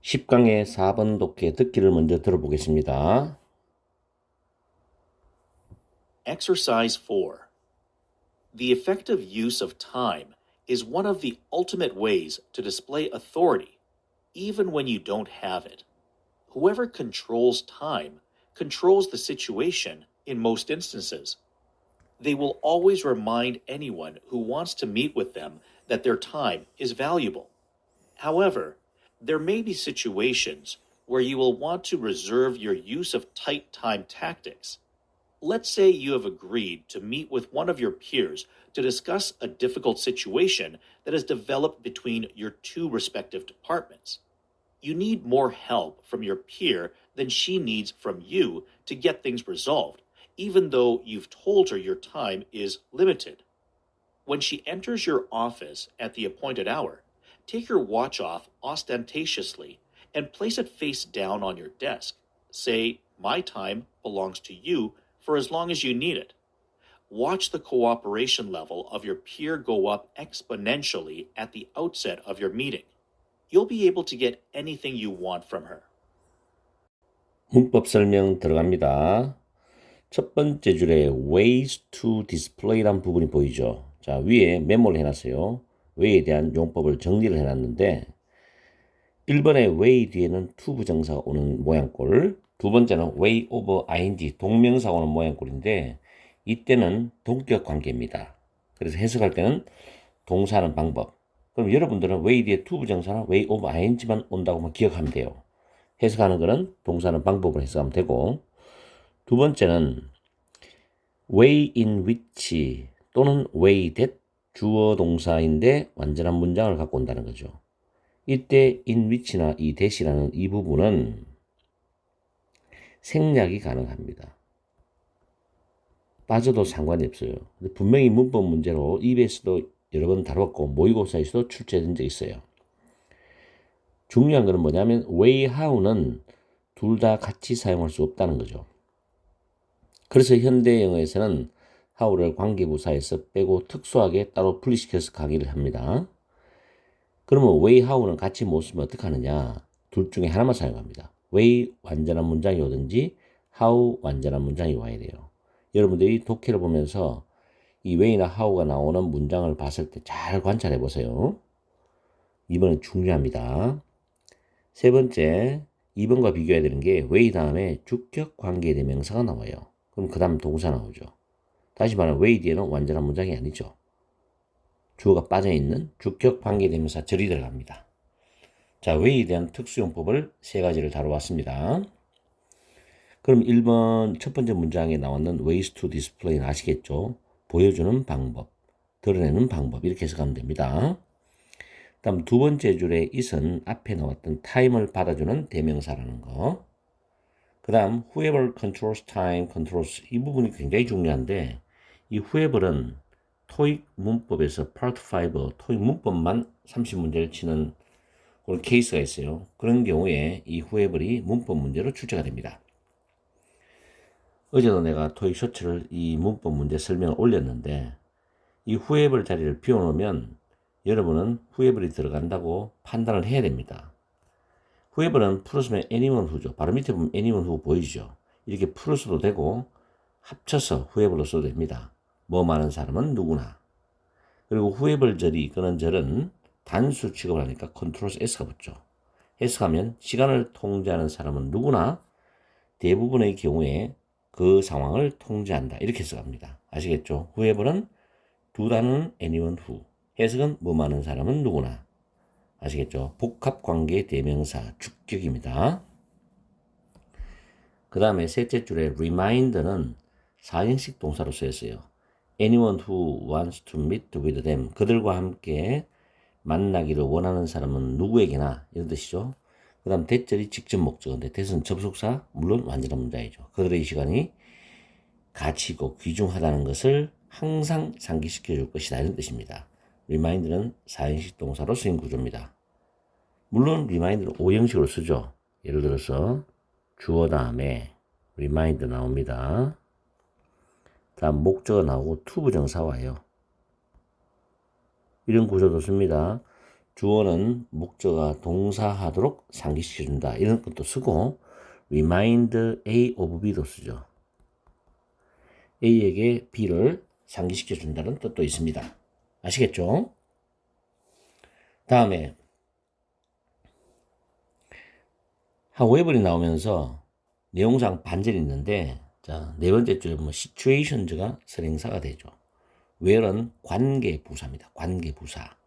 10강의 4번 독해 듣기를 먼저 들어보겠습니다. Exercise 4. The effective use of time is one of the ultimate ways to display authority, even when you don't have it. Whoever controls time controls the situation in most instances. They will always remind anyone who wants to meet with them that their time is valuable. However, there may be situations where you will want to reserve your use of tight time tactics. Let's say you have agreed to meet with one of your peers to discuss a difficult situation that has developed between your two respective departments. You need more help from your peer than she needs from you to get things resolved, even though you've told her your time is limited. When she enters your office at the appointed hour, take your watch off ostentatiously and place it face down on your desk. Say, "My time belongs to you for as long as you need it." Watch the cooperation level of your peer go up exponentially at the outset of your meeting. You'll be able to get anything you want from her. 문법 설명 들어갑니다. 첫 번째 줄에 ways to display란 부분이 보이죠. 자, 위에 메모를 해놨어요. way에 대한 용법을 정리를 해놨는데 1번의 way 뒤에는 to 부정사가 오는 모양꼴, 두 번째는 way over ing 동명사가 오는 모양꼴인데 이때는 동격 관계입니다. 그래서 해석할 때는 동사하는 방법. 그럼 여러분들은 way 뒤에 to 부정사나 way over ing만 온다고만 기억하면 돼요. 해석하는 거는 동사하는 방법으로 해석하면 되고, 두 번째는 way in which 또는 way that 주어 동사인데 완전한 문장을 갖고 온다는 거죠. 이때 in which나 이 that이라는 이 부분은 생략이 가능합니다. 빠져도 상관이 없어요. 분명히 문법 문제로 EBS도 여러 번 다뤘고 모의고사에서도 출제된 적 있어요. 중요한 것은 뭐냐면 way how는 둘 다 같이 사용할 수 없다는 거죠. 그래서 현대 영어에서는 how를 관계부사에서 빼고 특수하게 따로 분리시켜서 강의를 합니다. 그러면 way how는 같이 못 쓰면 어떻게 하느냐? 둘 중에 하나만 사용합니다. way 완전한 문장이 오든지 how 완전한 문장이 와야 돼요. 여러분들이 독해를 보면서 이 way나 how가 나오는 문장을 봤을 때 잘 관찰해 보세요. 이번은 중요합니다. 세 번째, 2번과 비교해야 되는 게 way 다음에 주격 관계대명사가 나와요. 그럼 그 다음 동사 나오죠. 다시 말하면 way 뒤에는 완전한 문장이 아니죠. 주어가 빠져있는 주격 관계대명사 절이 들어갑니다. 자, way에 대한 특수용법을 세 가지를 다뤄봤습니다. 그럼 1번 첫 번째 문장에 나왔는 ways to display는 아시겠죠? 보여주는 방법, 드러내는 방법 이렇게 해석하면 됩니다. 다음 두 번째 줄에 it은 앞에 나왔던 time을 받아주는 대명사라는 거. 그 다음 whoever controls time controls 이 부분이 굉장히 중요한데 이 whoever은 토익 문법에서 part 5 토익 문법만 30문제를 치는 그런 케이스가 있어요. 그런 경우에 이 whoever이 문법 문제로 출제가 됩니다. 어제도 내가 토익 쇼츠를 이 문법 문제 설명을 올렸는데 이 whoever 자리를 비워놓으면 여러분은 whoever이 들어간다고 판단을 해야 됩니다. whoever는 풀었으면 anyone who죠. 바로 밑에 보면 anyone who 보이죠. 이렇게 풀어서도 되고 합쳐서 whoever로 써도 됩니다. 뭐 많은 사람은 누구나. 그리고 whoever 절이 이끄는 절은 단수 취급을 하니까 컨트롤 S가 붙죠. 해석하면 시간을 통제하는 사람은 누구나 대부분의 경우에 그 상황을 통제한다. 이렇게 해석합니다. 아시겠죠? whoever는 두 단어는 anyone who. 해석은 뭐 많은 사람은 누구나. 아시겠죠? 복합관계 대명사 주격입니다. 그 다음에 셋째 줄에 remind는 사형식 동사로 쓰였어요. anyone who wants to meet with them. 그들과 함께 만나기를 원하는 사람은 누구에게나 이런 뜻이죠. 그 다음 대절이 직접 목적어인데 대선 접속사 물론 완전한 문장이죠. 그들의 시간이 가치고 귀중하다는 것을 항상 상기시켜 줄 것이다 이런 뜻입니다. remind는 사형식 동사로 쓰인 구조입니다. 물론 remind는 5형식으로 쓰죠. 예를 들어서 주어 다음에 remind 나옵니다. 다음 목적어 나오고 to 부정사 와요. 이런 구조도 씁니다. 주어는 목적어가 동사하도록 상기시켜준다. 이런 것도 쓰고 remind A of B도 쓰죠. A에게 B를 상기시켜준다는 뜻도 있습니다. 아시겠죠? 다음에 however이 나오면서 내용상 반절이 있는데 자, 네 번째 줄에 보면 situations가 선행사가 되죠. where는 관계 부사입니다. 관계 부사.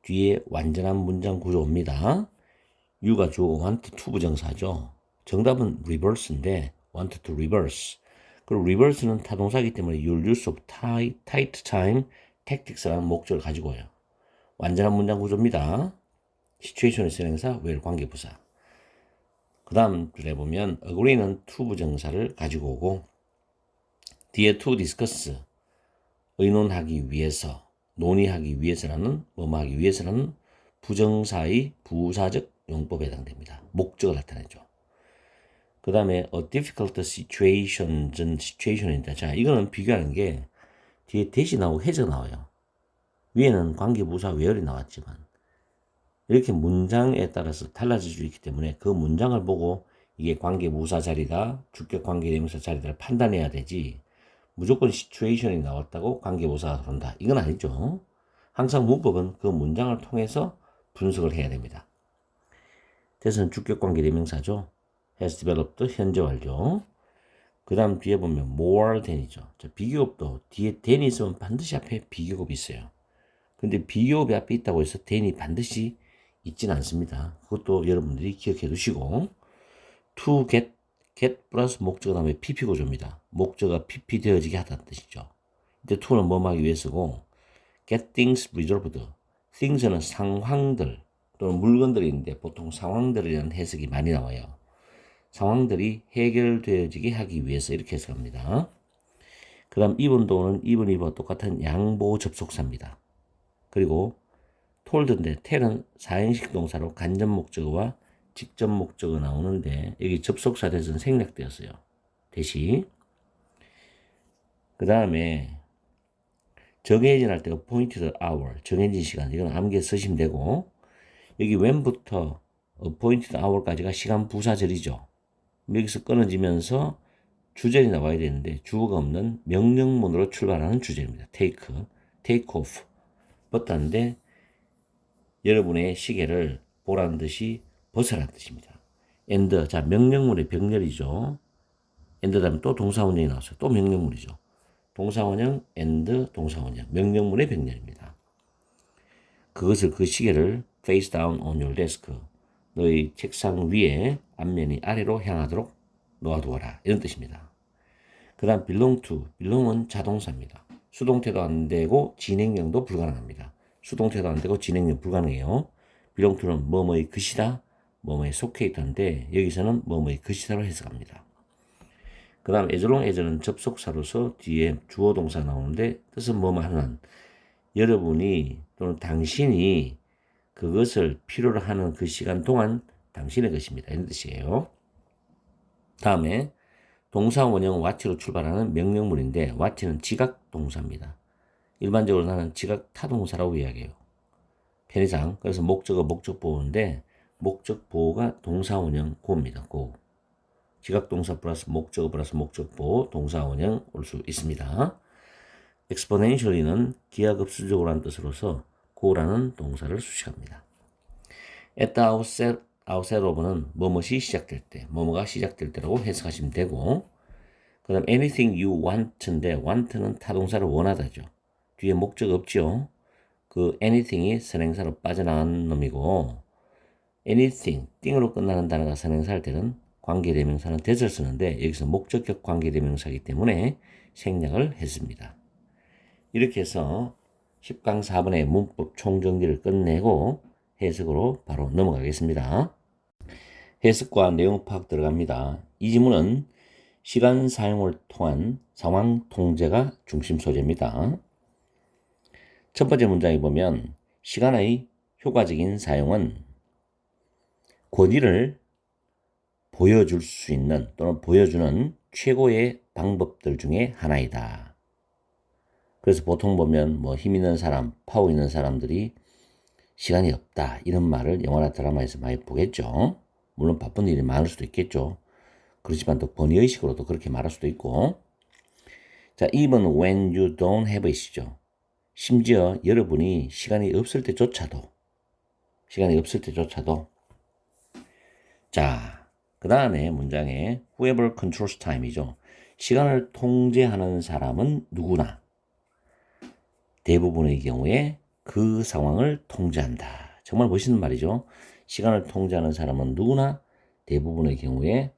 뒤에 완전한 문장 구조입니다. you가 주어고 want to 부정사죠. 정답은 reverse인데 want to reverse. 그리고 reverse는 타동사이기 때문에 your use of tight time tactics라는 목적을 가지고 와요. 완전한 문장 구조입니다. situation의 선행사 where 관계 부사. 그 다음 줄에 보면 agree는 to 부정사를 가지고 오고 뒤에 to discuss 의논하기 위해서 논의하기 위해서라는 뭐뭐 하기 위해서라는 부정사의 부사적 용법에 해당됩니다. 목적을 나타내죠. 그 다음에 a difficult situation입니다. 자, 이거는 비교하는 게 뒤에 대시 나오고 해적 나와요. 위에는 관계부사 where이 나왔지만 이렇게 문장에 따라서 달라질 수 있기 때문에 그 문장을 보고 이게 관계부사 자리다, 주격 관계대명사 자리다를 판단해야 되지 무조건 situation이 나왔다고 관계부사가 그런다. 이건 아니죠. 항상 문법은 그 문장을 통해서 분석을 해야 됩니다. 대선 주격 관계대명사죠. has developed 현재 완료. 그 다음 뒤에 보면 more than이죠. 자, 비교급도 뒤에 than이 있으면 반드시 앞에 비교급이 있어요. 근데 비교급이 앞에 있다고 해서 than이 반드시 있지는 않습니다. 그것도 여러분들이 기억해 두시고 to get 플러스 목적어 다음에 pp 구조입니다. 목적어가 pp 되어지게 하다는 뜻이죠. 이때 to는 뭐뭐 하기 위해서고 get things resolved. things는 상황들 또는 물건들이 있는데 보통 상황들이라는 해석이 많이 나와요. 상황들이 해결되어지게 하기 위해서 이렇게 해석합니다. 그 다음 이분도는 이분이와 똑같은 양보 접속사입니다. 그리고 told인데 tell은 사행식 동사로 간접 목적어와 직접 목적어 나오는데 여기 접속사 대신 생략되었어요. 대시. 그 다음에 정해진 할 때 appointed hour, 정해진 시간, 이건 암기해 쓰시면 되고 여기 when부터 appointed hour까지가 시간 부사절이죠. 여기서 끊어지면서 주절이 나와야 되는데 주어가 없는 명령문으로 출발하는 주절입니다. take off, 벗다는데 여러분의 시계를 보라는 듯이 벗으라는 뜻입니다. and, 자 명령문의 병렬이죠. and 다음에 또 동사원형이 나왔어요. 또 명령문이죠. 동사원형 and 동사원형, 명령문의 병렬입니다. 그것을 그 시계를 face down on your desk, 너희 책상 위에 앞면이 아래로 향하도록 놓아두어라, 이런 뜻입니다. 그 다음 belong to, belong은 자동사입니다. 수동태도 안 되고 진행형도 불가능합니다. 수동태도 안 되고 진행형 불가능해요. belong to는 뭐뭐의 것이다, 뭐뭐에 속해 있다는데 여기서는 뭐뭐의 것이다로 해석합니다. 그 다음 as long as는 접속사로서 뒤에 주어 동사 나오는데 뜻은 뭐뭐 하는, 여러분이 또는 당신이 그것을 필요로 하는 그 시간 동안 당신의 것입니다. 이런 뜻이에요. 다음에 동사 원형 what로 출발하는 명령문인데 what는 지각 동사입니다. 일반적으로 나는 지각 타동사라고 이야기해요. 편의상. 그래서 목적어 목적보호인데 목적보호가 동사 원형 고입니다. 고. 지각 동사 플러스 목적어 플러스 목적보호 동사 원형 올 수 있습니다. exponentially는 기하급수적으로 한 뜻으로서 go라는 동사를 수식합니다. at the outset of는 뭐뭐이 시작될 때, 뭐뭐가 시작될 때라고 해석하시면 되고 그 다음 anything you want인데 want는 타동사를 원하다죠. 뒤에 목적 없죠. 그 anything이 선행사로 빠져나간 놈이고 anything, 띵으로 끝나는 단어가 선행사일 때는 관계대명사는 that을 쓰는데 여기서 목적격 관계대명사이기 때문에 생략을 했습니다. 이렇게 해서 10강 4번의 문법 총정리를 끝내고 해석으로 바로 넘어가겠습니다. 해석과 내용 파악 들어갑니다. 이 지문은 시간 사용을 통한 상황 통제가 중심 소재입니다. 첫 번째 문장에 보면 시간의 효과적인 사용은 권위를 보여줄 수 있는 또는 보여주는 최고의 방법들 중에 하나이다. 그래서 보통 보면 뭐 힘 있는 사람, 파워 있는 사람들이 시간이 없다. 이런 말을 영화나 드라마에서 많이 보겠죠. 물론 바쁜 일이 많을 수도 있겠죠. 그렇지만 또 번외의식으로도 그렇게 말할 수도 있고. 자, even when you don't have it이죠. 심지어 여러분이 시간이 없을 때조차도 자, 그 다음에 문장에 whoever controls time이죠. 시간을 통제하는 사람은 누구나 대부분의 경우에 그 상황을 통제한다. 정말 멋있는 말이죠. 시간을 통제하는 사람은 누구나 대부분의 경우에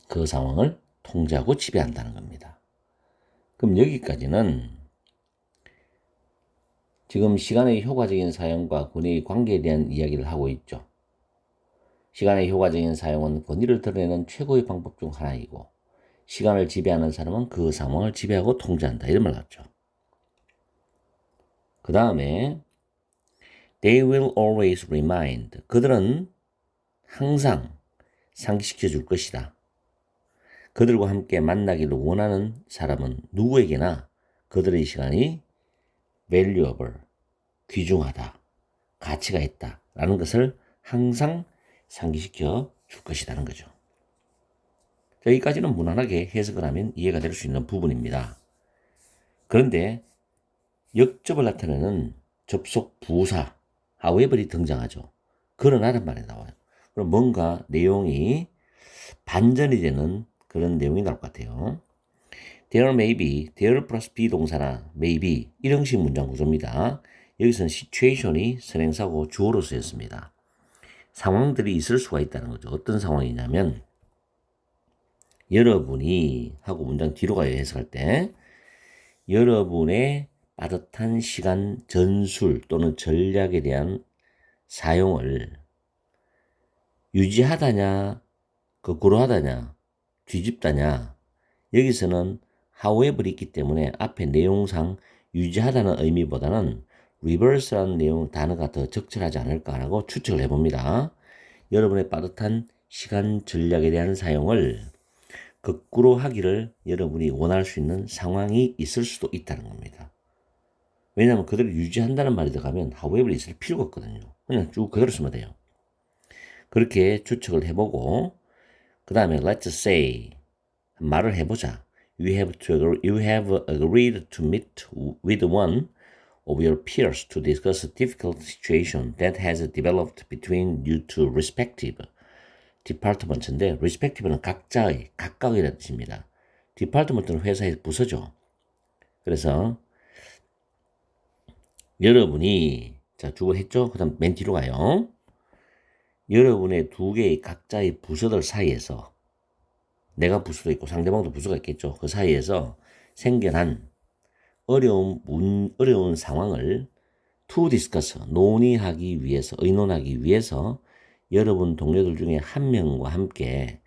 그 상황을 통제하고 지배한다는 겁니다. 그럼 여기까지는 지금 시간의 효과적인 사용과 권위의 관계에 대한 이야기를 하고 있죠. 시간의 효과적인 사용은 권위를 드러내는 최고의 방법 중 하나이고 시간을 지배하는 사람은 그 상황을 지배하고 통제한다. 이런 말 나왔죠. 그 다음에 They will always remind. 그들은 항상 상기시켜 줄 것이다. 그들과 함께 만나기를 원하는 사람은 누구에게나 그들의 시간이 valuable, 귀중하다, 가치가 있다 라는 것을 항상 상기시켜 줄 것이라는 거죠. 여기까지는 무난하게 해석을 하면 이해가 될 수 있는 부분입니다. 그런데 역접을 나타내는 접속 부사 however이 등장하죠. 그러나란 말이 나와요. 그럼 뭔가 내용이 반전이 되는 그런 내용이 나올 것 같아요. There may be, there 플러스 비동사나 may be 이런 식 문장 구조입니다. 여기서는 situation이 선행사고 주어로 쓰였습니다. 상황들이 있을 수가 있다는 거죠. 어떤 상황이냐면 여러분이 하고 문장 뒤로 가야 해석할 때 여러분의 빠듯한 시간 전술 또는 전략에 대한 사용을 유지하다냐, 거꾸로 하다냐, 뒤집다냐. 여기서는 however이 있기 때문에 앞에 내용상 유지하다는 의미보다는 reverse라는 내용 단어가 더 적절하지 않을까라고 추측을 해봅니다. 여러분의 빠듯한 시간 전략에 대한 사용을 거꾸로 하기를 여러분이 원할 수 있는 상황이 있을 수도 있다는 겁니다. 왜냐하면 그대로 유지한다는 말이 들어가면 however 있을 필요가 없거든요. 그냥 쭉 그대로 쓰면 돼요. 그렇게 추측을 해보고 그 다음에 let's say 말을 해보자. You have agreed to meet with one of your peers to discuss a difficult situation that has developed between you two respective departments인데 respective는 각자의, 각각이라는 뜻입니다. department는 회사의 부서죠. 그래서 여러분이 자 주어 했죠? 그 다음 맨 뒤로 가요. 여러분의 두 개의 각자의 부서들 사이에서 내가 부서도 있고 상대방도 부서가 있겠죠. 그 사이에서 생겨난 어려운 상황을 to discuss, 논의하기 위해서, 의논하기 위해서 여러분 동료들 중에 한 명과 함께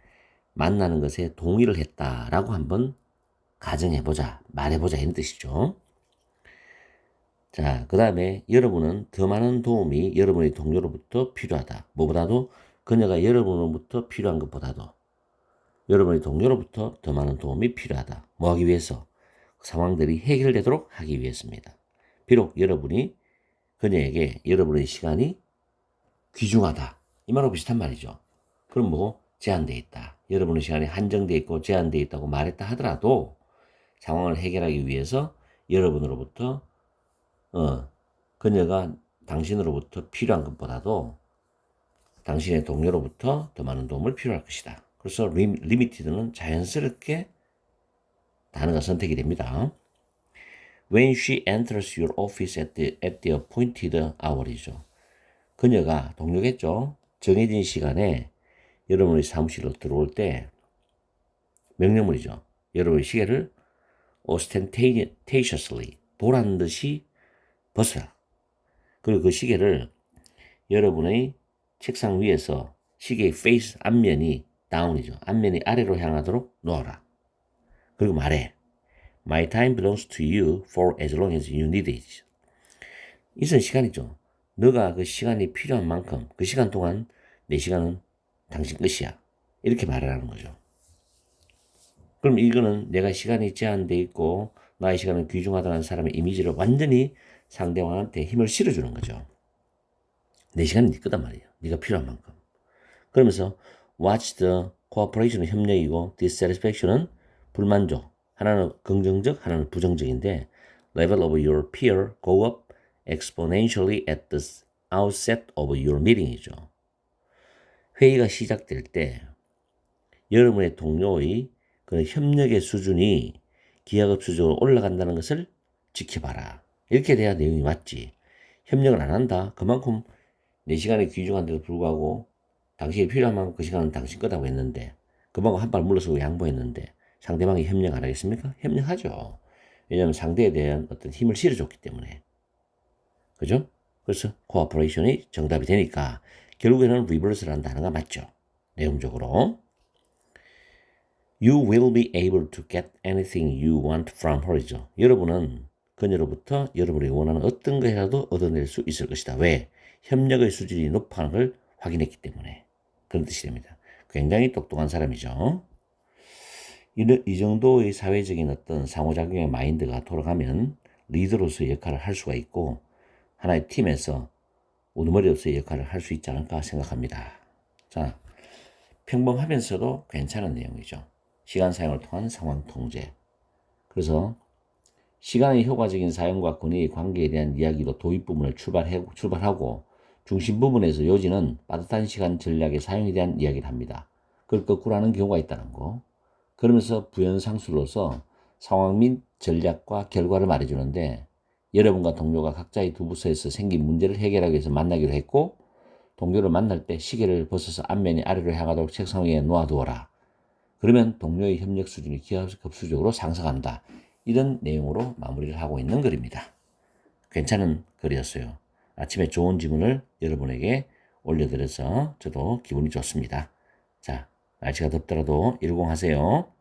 만나는 것에 동의를 했다라고 한번 가정해보자, 말해보자 이런 뜻이죠. 자, 그 다음에 여러분은 더 많은 도움이 여러분의 동료로부터 필요하다. 뭐보다도 그녀가 여러분으로부터 필요한 것보다도 여러분의 동료로부터 더 많은 도움이 필요하다. 뭐 하기 위해서? 상황들이 해결되도록 하기 위해서입니다. 비록 여러분이 그녀에게 여러분의 시간이 귀중하다. 이 말하고 비슷한 말이죠. 그럼 뭐 제한되어 있다. 여러분의 시간이 한정되어 있고 제한되어 있다고 말했다 하더라도 상황을 해결하기 위해서 여러분으로부터 그녀가 당신으로부터 필요한 것보다도 당신의 동료로부터 더 많은 도움을 필요할 것이다. 그래서 limited는 자연스럽게 단어가 선택이 됩니다. When she enters your office at the appointed hour이죠. 그녀가 동료겠죠. 정해진 시간에 여러분의 사무실로 들어올 때 명령문이죠. 여러분의 시계를 ostentatiously 보란 듯이 벗어라. 그리고 그 시계를 여러분의 책상 위에서 시계의 페이스 앞면이 다운이죠. 앞면이 아래로 향하도록 놓아라. 그리고 말해. My time belongs to you for as long as you need it. 이선 시간이죠. 너가 그 시간이 필요한 만큼 그 시간 동안 내 시간은 당신 것이야. 이렇게 말하라는 거죠. 그럼 이거는 내가 시간이 제한돼 있고 나의 시간은 귀중하다는 사람의 이미지를 완전히 상대방한테 힘을 실어주는 거죠. 4시간은 네 거단 말이에요. 네가 필요한 만큼. 그러면서 watch the cooperation은 협력이고 dissatisfaction은 불만족. 하나는 긍정적, 하나는 부정적인데 level of your peer go up exponentially at the outset of your meeting이죠. 회의가 시작될 때 여러분의 동료의 그 협력의 수준이 기하급수적으로 올라간다는 것을 지켜봐라. 이렇게 돼야 내용이 맞지. 협력을 안 한다. 그만큼 내 시간에 귀중한데도 불구하고 당신이 필요한 만큼 그 시간은 당신 거다고 했는데 그만큼 한 발 물러서고 양보했는데 상대방이 협력 안 하겠습니까? 협력하죠. 왜냐하면 상대에 대한 어떤 힘을 실어줬기 때문에. 그죠? 그래서 코어퍼레이션이 정답이 되니까 결국에는 리버스라는 단어가 맞죠. 내용적으로. You will be able to get anything you want from her이죠. 여러분은 그녀로부터 여러분이 원하는 어떤 것이라도 얻어낼 수 있을 것이다. 왜? 협력의 수준이 높아하는 걸 확인했기 때문에. 그런 뜻이 됩니다. 굉장히 똑똑한 사람이죠. 이 정도의 사회적인 어떤 상호작용의 마인드가 돌아가면 리더로서의 역할을 할 수가 있고 하나의 팀에서 우두머리로서의 역할을 할 수 있지 않을까 생각합니다. 자, 평범하면서도 괜찮은 내용이죠. 시간 사용을 통한 상황 통제. 그래서 시간의 효과적인 사용과 권위의 관계에 대한 이야기로 도입 부분을 출발하고 중심 부분에서 요지는 빠듯한 시간 전략의 사용에 대한 이야기를 합니다. 그걸 거꾸로 하는 경우가 있다는 거. 그러면서 부연상수로서 상황 및 전략과 결과를 말해주는데 여러분과 동료가 각자의 두 부서에서 생긴 문제를 해결하기 위해서 만나기로 했고 동료를 만날 때 시계를 벗어서 앞면이 아래로 향하도록 책상 위에 놓아두어라. 그러면 동료의 협력 수준이 기하급수적으로 상승한다. 이런 내용으로 마무리를 하고 있는 글입니다. 괜찮은 글이었어요. 아침에 좋은 질문을 여러분에게 올려드려서 저도 기분이 좋습니다. 자, 날씨가 덥더라도 일공하세요.